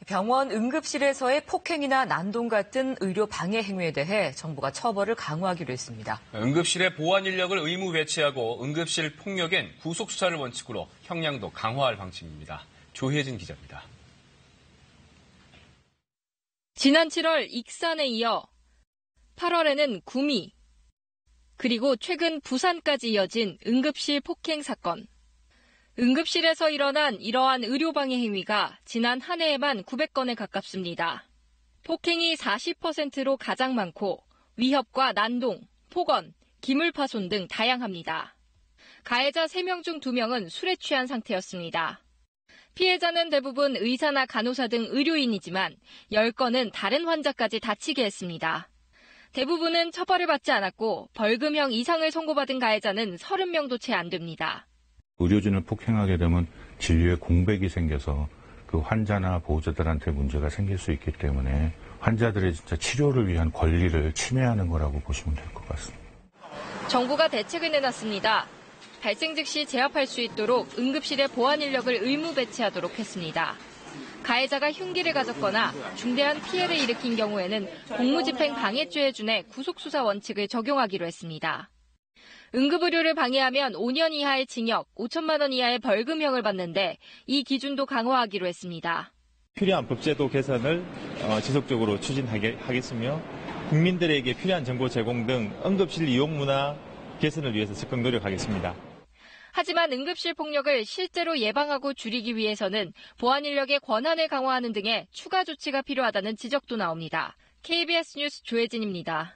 병원 응급실에서의 폭행이나 난동 같은 의료 방해 행위에 대해 정부가 처벌을 강화하기로 했습니다. 응급실의 보안 인력을 의무 배치하고 응급실 폭력엔 구속 수사를 원칙으로 형량도 강화할 방침입니다. 조혜진 기자입니다. 지난 7월 익산에 이어 8월에는 구미, 그리고 최근 부산까지 이어진 응급실 폭행 사건. 응급실에서 일어난 이러한 의료방해 행위가 지난 한 해에만 900건에 가깝습니다. 폭행이 40%로 가장 많고 위협과 난동, 폭언, 기물파손 등 다양합니다. 가해자 3명 중 2명은 술에 취한 상태였습니다. 피해자는 대부분 의사나 간호사 등 의료인이지만 10건은 다른 환자까지 다치게 했습니다. 대부분은 처벌을 받지 않았고 벌금형 이상을 선고받은 가해자는 30명도 채 안 됩니다. 의료진을 폭행하게 되면 진료에 공백이 생겨서 그 환자나 보호자들한테 문제가 생길 수 있기 때문에 환자들의 진짜 치료를 위한 권리를 침해하는 거라고 보시면 될 것 같습니다. 정부가 대책을 내놨습니다. 발생 즉시 제압할 수 있도록 응급실에 보안 인력을 의무 배치하도록 했습니다. 가해자가 흉기를 가졌거나 중대한 피해를 일으킨 경우에는 공무집행 방해죄에 준해 구속수사 원칙을 적용하기로 했습니다. 응급의료를 방해하면 5년 이하의 징역, 5천만 원 이하의 벌금형을 받는데 이 기준도 강화하기로 했습니다. 필요한 법제도 개선을 지속적으로 추진하겠으며 국민들에게 필요한 정보 제공 등 응급실 이용 문화 개선을 위해서 적극 노력하겠습니다. 하지만 응급실 폭력을 실제로 예방하고 줄이기 위해서는 보안 인력의 권한을 강화하는 등의 추가 조치가 필요하다는 지적도 나옵니다. KBS 뉴스 조혜진입니다.